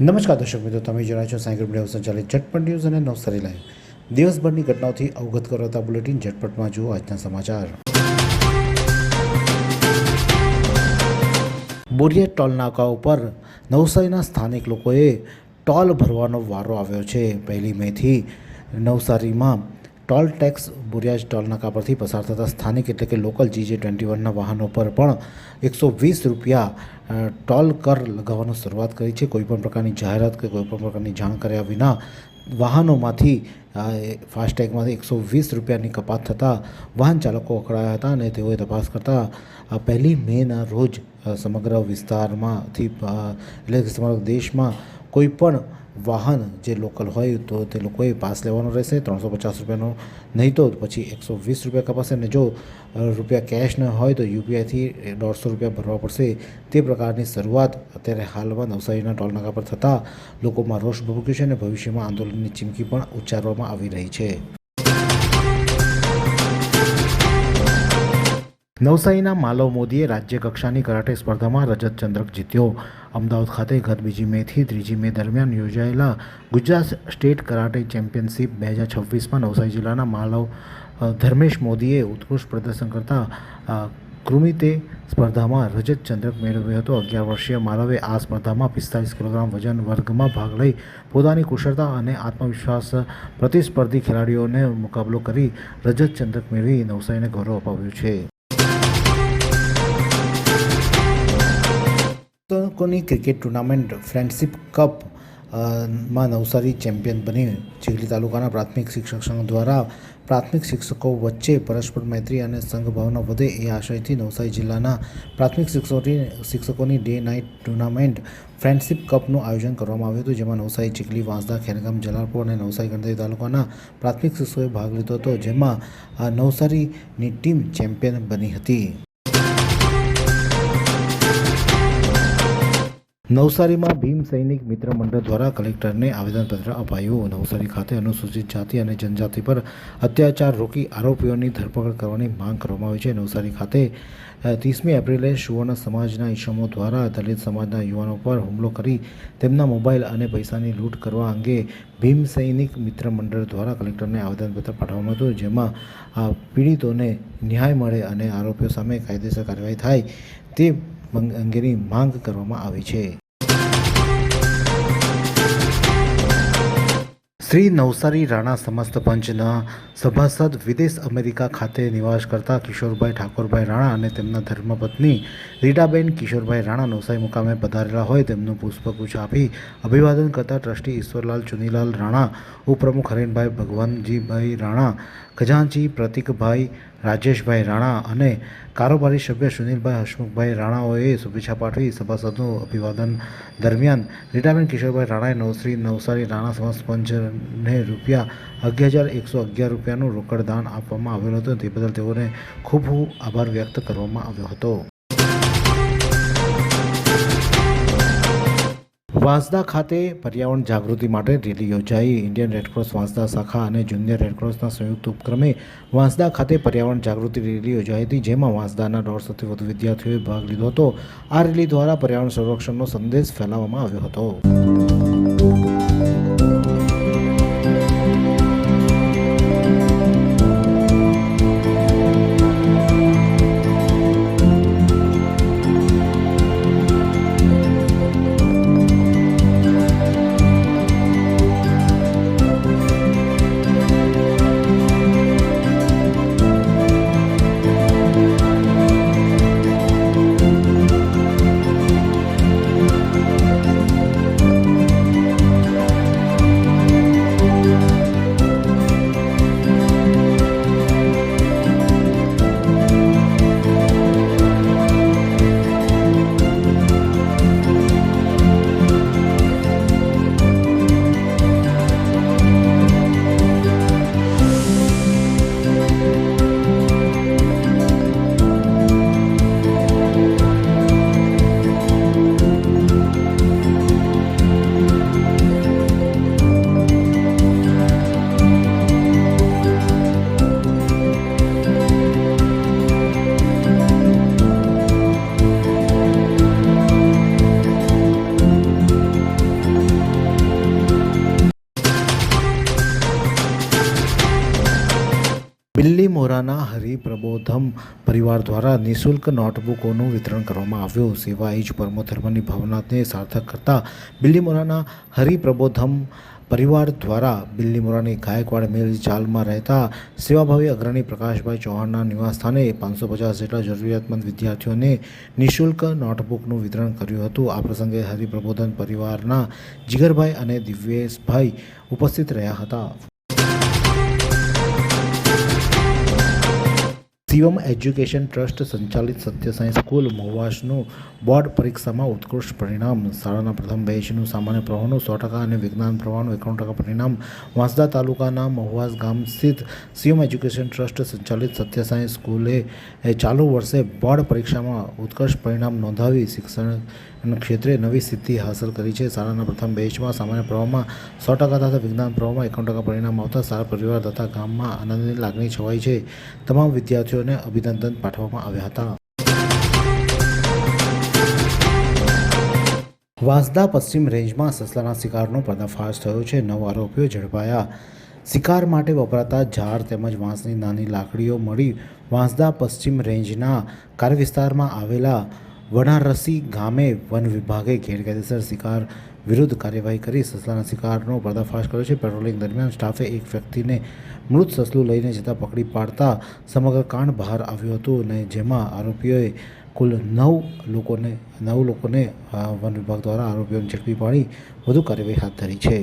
નમસ્કાર દર્શક મિત્રો, તમે જોઈ રહ્યા છો સાયકલ મીડિયા સંચાલિત ઝટપટ ન્યૂઝ અને નવસારી લાઈવ. દિવસભરની ઘટનાઓથી અવગત કરાવતા બુલેટિન ઝટપટમાં જુઓ આજના સમાચાર. બોરિયા ટોલ નાકા ઉપર નવસારીના સ્થાનિક લોકોએ ટોલ ભરવાનો વારો આવ્યો છે. 1 મેથી નવસારીમાં ટોલ ટેક્સ બોરિયાજ ટોલ નાકા પરથી પસાર થતા સ્થાનિક એટલે કે લોકલ GJ21ના વાહનો પર પણ 120 રૂપિયા ટોલ કર લગાવવાની શરૂઆત કરી છે. કોઈપણ પ્રકારની જાહેરાત કે કોઈપણ પ્રકારની જાણ કર્યા વિના વાહનોમાંથી ફાસ્ટેગમાંથી 120 રૂપિયાની કપાત થતાં વાહન ચાલકો અકળાયા હતા અને તેઓએ તપાસ કરતાં 1 મેના રોજ સમગ્ર વિસ્તારમાંથી એટલે કે સમગ્ર દેશમાં કોઈપણ વાહન જે લોકલ હોય તો તે લોકોએ પાસ લેવાનો રહેશે. 350 રૂપિયાનો, નહીં તો પછી 120 રૂપિયા કપાશે અને જો રૂપિયા કેશ ન હોય તો UPIથી 150 રૂપિયા ભરવા પડશે. તે પ્રકારની શરૂઆત અત્યારે હાલમાં નવસારીના ટોલનાકા પર થતાં લોકોમાં રોષ ભભૂક્યો છે અને ભવિષ્યમાં આંદોલનની ચીમકી પણ ઉચ્ચારવામાં આવી રહી છે. નવસારીના માલવ મોદીએ રાજ્ય કક્ષાની કરાટે સ્પર્ધામાં રજત ચંદ્રક જીત્યો. અમદાવાદ ખાતે ગત 2 મેથી 3 મે દરમિયાન યોજાયેલા ગુજરાત સ્ટેટ કરાટે ચેમ્પિયનશિપ 2026માં નવસારી જિલ્લાના માલવ ધર્મેશ મોદીએ ઉત્કૃષ્ટ પ્રદર્શન કરતા કૃમિતે સ્પર્ધામાં રજત ચંદ્રક મેળવ્યો હતો. 11 વર્ષીય માલવે આ સ્પર્ધામાં 45 કિલોગ્રામ વજન વર્ગમાં ભાગ લઈ પોતાની કુશળતા અને આત્મવિશ્વાસ પ્રતિસ્પર્ધી ખેલાડીઓને મુકાબલો કરી રજત ચંદ્રક મેળવી નવસારીને ગૌરવ અપાવ્યું છે. લોકોની ક્રિકેટ ટુર્નામેન્ટ ફ્રેન્ડશિપ કપ માં નવસારી ચેમ્પિયન બની. ચીખલી તાલુકાના પ્રાથમિક શિક્ષક સંઘ દ્વારા પ્રાથમિક શિક્ષકો વચ્ચે પરસ્પર મૈત્રી અને સંઘભાવના વધે એ આશયથી નવસારી જિલ્લાના પ્રાથમિક શિક્ષકોની ડે નાઇટ ટુર્નામેન્ટ ફ્રેન્ડશિપ કપનું આયોજન કરવામાં આવ્યું હતું, જેમાં નવસારી, ચીખલી, વાંસદા, ખેરગામ, જલાલપોર અને નવસારી ગણદેવી તાલુકાના પ્રાથમિક શિક્ષકોએ ભાગ લીધો હતો, જેમાં નવસારીની ટીમ ચેમ્પિયન બની હતી. નવસારીમાં ભીમ સૈનિક મિત્ર મંડળ દ્વારા કલેક્ટરને આવેદનપત્ર અપાયું. નવસારી ખાતે અનુસૂચિત જાતિ અને જનજાતિ પર અત્યાચાર રોકી આરોપીઓની ધરપકડ કરવાની માંગ કરવામાં આવી છે. નવસારી ખાતે 30મી એપ્રિલે સુવર્ણ સમાજના ઈસમો દ્વારા દલિત સમાજના યુવાનો પર હુમલો કરી તેમના મોબાઈલ અને પૈસાની લૂંટ કરવા અંગે ભીમ સૈનિક મિત્ર મંડળ દ્વારા કલેક્ટરને આવેદનપત્ર પાઠવવામાં હતું, જેમાં પીડિતોને ન્યાય મળે અને આરોપીઓ સામે કાયદેસર કાર્યવાહી થાય તે અંગેની માંગ કરવામાં આવી છે. શ્રી નવસારી રાણા સમસ્ત પંચના સભાસદ વિદેશ અમેરિકા ખાતે નિવાસ કરતા કિશોરભાઈ ઠાકોરભાઈ રાણા અને તેમના ધર્મપત્ની રીટાબેન કિશોરભાઈ રાણા નવસારી મુકામે પધારેલા હોય તેમનું પુષ્પગુચ્છ આપી અભિવાદન કરતા ટ્રસ્ટી ઈશ્વરલાલ ચુનીલાલ રાણા, ઉપપ્રમુખ હરેનભાઈ ભગવાનજીભાઈ રાણા, ખજાનચી પ્રતિકભાઈ રાજેશભાઈ રાણા અને કારોબારી સભ્ય સુનિલભાઈ હસમુખભાઈ રાણાઓએ શુભેચ્છા પાઠવી સભાસદનું અભિવાદન દરમિયાન રીટાબેન કિશોરભાઈ રાણાએ નવસારી રાણા સમસ્ત પંચને ₹11,111 રૂપિયાનું રોકડ દાન આપવામાં આવેલું હતું. તે બદલ તેઓને ખૂબ ખૂબ આભાર વ્યક્ત કરવામાં આવ્યો હતો. વાંસદા ખાતે પર્યાવરણ જાગૃતિ માટે રેલી યોજાઈ. ઇન્ડિયન રેડક્રોસ વાંસદા શાખા અને જુનિયર રેડક્રોસના સંયુક્ત ઉપક્રમે વાંસદા ખાતે પર્યાવરણ જાગૃતિ રેલી યોજાઈ હતી, જેમાં વાંસદાના 150થી વધુ વિદ્યાર્થીઓએ ભાગ લીધો હતો. આ રેલી દ્વારા પર્યાવરણ સંરક્ષણનો સંદેશ ફેલાવવામાં આવ્યો હતો. મોરાના હરિપ્રબોધમ પરિવાર દ્વારા નિઃશુલ્ક નોટબુકોનું વિતરણ કરવામાં આવ્યું. સેવા એ જ પરમો ધર્મની ભાવનાને સાર્થક કરતા બિલ્લીમોરાના હરિપ્રબોધમ પરિવાર દ્વારા બિલ્લીમોરાની ગાયકવાડ મિલ ચાલમાં રહેતા સેવાભાવી અગ્રણી પ્રકાશભાઈ ચૌહાણના નિવાસસ્થાને 550 જેટલા જરૂરિયાતમંદ વિદ્યાર્થીઓને નિઃશુલ્ક નોટબુકનું વિતરણ કર્યું હતું. આ પ્રસંગે હરિપ્રબોધન પરિવારના જીગરભાઈ અને દિવ્યેશભાઈ ઉપસ્થિત રહ્યા હતા. શિવમ એજ્યુકેશન ટ્રસ્ટ સંચાલિત સત્ય સાંઈ સ્કૂલ મહુવાસનું બોર્ડ પરીક્ષામાં ઉત્કૃષ્ટ પરિણામ. શાળાના પ્રથમ બેચનું સામાન્ય પ્રવાહનું 100% અને વિજ્ઞાન પ્રવાહનું 91% પરિણામ. વાંસદા તાલુકાના મહુવાસ ગામ સ્થિત શિવમ એજ્યુકેશન ટ્રસ્ટ સંચાલિત સત્ય સાંઈ સ્કૂલે ચાલુ વર્ષે બોર્ડ પરીક્ષામાં ઉત્કૃષ્ટ પરિણામ નોંધાવી શિક્ષણ ક્ષેત્રે નવી સિદ્ધિ હાંસલ કરી છે. શાળાના પ્રથમ બેચમાં સામાન્ય પ્રવાહમાં 100% તથા વિજ્ઞાન પ્રવાહમાં 91% પરિણામ આવતા સારા પરિવાર તથા ગામમાં આનંદની લાગણી છવાઈ છે. તમામ વિદ્યાર્થીઓને અભિનંદન પાઠવવામાં આવ્યા હતા. વાંસદા પશ્ચિમ રેન્જમાં સસલાના શિકારનો પર્દાફાશ થયો છે. 9 આરોપીઓ ઝડપાયા. શિકાર માટે વપરાતા ઝાડ તેમજ વાંસની નાની લાકડીઓ મળી વાંસદા પશ્ચિમ રેન્જના કાર્યવિસ્તારમાં આવેલા વણારસી ગામે વન વિભાગે ગેરકાયદેસર શિકાર વિરુદ્ધ કાર્યવાહી કરી સસલાના શિકારનો પર્દાફાશ કર્યો છે. પેટ્રોલિંગ દરમિયાન સ્ટાફે એક વ્યક્તિને મૃત સસલું લઈને જતા પકડી પાડતા સમગ્ર કાંડ બહાર આવ્યું હતું અને જેમાં આરોપીઓએ કુલ 9 લોકોને વન વિભાગ દ્વારા આરોપીઓને ઝડપી પાડી વધુ કાર્યવાહી હાથ ધરી છે.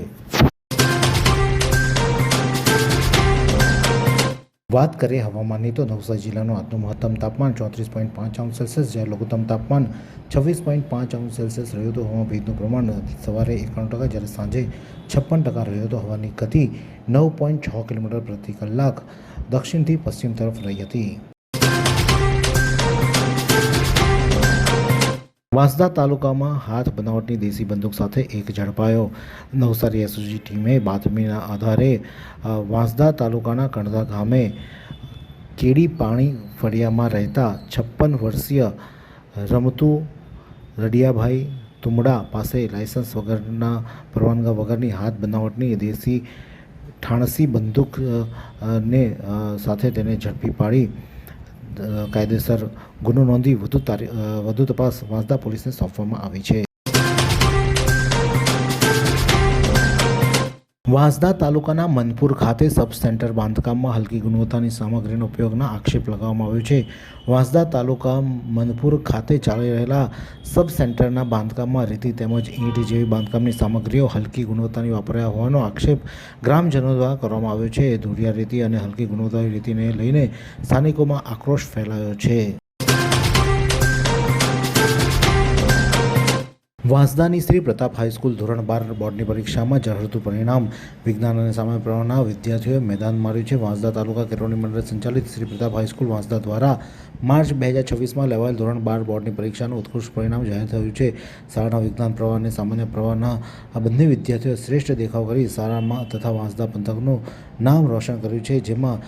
વાત કરીએ હવામાનની તો નવસારી જિલ્લાનું આજનું મહત્તમ તાપમાન 34.5°C જ્યારે લઘુત્તમ તાપમાન 26.5°C રહ્યું હતું. હવામાં ભેજનું પ્રમાણ સવારે 91% જ્યારે સાંજે 56% રહ્યું હતું. હવાની ગતિ 9.6 કિલોમીટર પ્રતિ કલાક દક્ષિણથી પશ્ચિમ તરફ રહી હતી. વાંસદા તાલુકામાં હાથ બનાવટની દેશી બંદૂક સાથે એક ઝડપાયો. નવસારી એસઓજી ટીમે બાતમીના આધારે વાંસદા તાલુકાના કણદા ગામે કેડી પાણી ફળિયામાં રહેતા 56 વર્ષીય રમતુ રડિયાભાઈ તુમડા પાસે લાયસન્સ વગરના પરવાનગા વગરની હાથ બનાવટની દેશી ઠાણસી બંદૂક ને સાથે તેને ઝડપી પાડી કાયદેસર ગુનો નોંધી વધુ તપાસ વાંસદા પોલીસને સોંપવામાં આવી છે. વાંસદા તાલુકાના મનપુર ખાતે સબ સેન્ટર બાંધકામમાં હલકી ગુણવત્તાની સામગ્રીનો ઉપયોગના આક્ષેપ લગાવવામાં આવ્યો છે. વાંસદા તાલુકા મનપુર ખાતે ચાલી રહેલા સબ સેન્ટરના બાંધકામમાં રેતી તેમજ ઈંટ જેવી બાંધકામની સામગ્રીઓ હલકી ગુણવત્તાની વાપર્યા હોવાનો આક્ષેપ ગ્રામજનો દ્વારા કરવામાં આવ્યો છે. ધૂળિયા રેતી અને હલકી ગુણવત્તાની રેતીને લઈને સ્થાનિકોમાં આક્રોશ ફેલાયો છે. વાંસદાની શ્રી પ્રતાપ હાઈસ્કૂલ ધોરણ 12 બોર્ડની પરીક્ષામાં ઝળહળતું પરિણામ. વિજ્ઞાન અને સામાન્ય પ્રવાહના વિદ્યાર્થીઓએ મેદાન માર્યું છે. વાંસદા તાલુકા કેળવણી મંડળ સંચાલિત શ્રી પ્રતાપ હાઈસ્કૂલ વાંસદા દ્વારા માર્ચ 2026માં લેવાયેલ ધોરણ 12 બોર્ડની પરીક્ષાનું ઉત્કૃષ્ટ પરિણામ જાહેર થયું છે. શાળાના વિજ્ઞાન પ્રવાહ અને સામાન્ય પ્રવાહના આ બંને વિદ્યાર્થીઓએ શ્રેષ્ઠ દેખાવ કરી શાળામાં તથા વાંસદા પંથકનું નામ રોશન કર્યું છે. જેમાં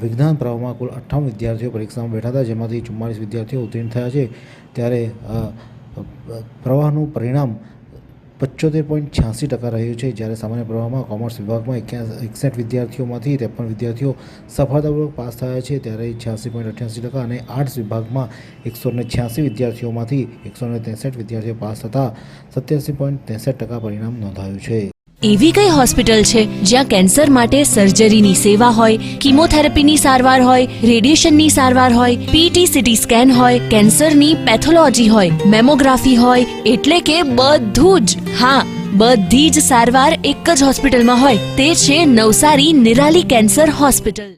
વિજ્ઞાન પ્રવાહમાં કુલ 58 વિદ્યાર્થીઓ પરીક્ષામાં બેઠા હતા, જેમાંથી 44 વિદ્યાર્થીઓ ઉત્તીર્ણ થયા છે. ત્યારે પ્રવાહનું પરિણામ 75.86% રહ્યું છે. જ્યારે સામાન્ય પ્રવાહમાં કોમર્સ વિભાગમાં 61 વિદ્યાર્થીઓમાંથી 53 વિદ્યાર્થીઓ સફળતાપૂર્વક પાસ થયા છે. ત્યારે 86.88% અને આર્ટ્સ વિભાગમાં 186 વિદ્યાર્થીઓમાંથી 163 વિદ્યાર્થીઓ પાસ થતાં 87.63% પરિણામ નોંધાયું છે. એવી કઈ હોસ્પિટલ છે જ્યાં કેન્સર માટે સર્જરીની સેવા હોય, કીમોથેરાપીની સારવાર હોય, રેડિયેશનની સારવાર હોય, પીટી સીટી સ્કેન હોય, કેન્સરની પેથોલોજી હોય, મેમોગ્રાફી હોય, એટલે કે બધું જ. હા, બધી જ સારવાર એક જ હોસ્પિટલમાં હોય. તે છે નવસારી નિરાલી કેન્સર હોસ્પિટલ.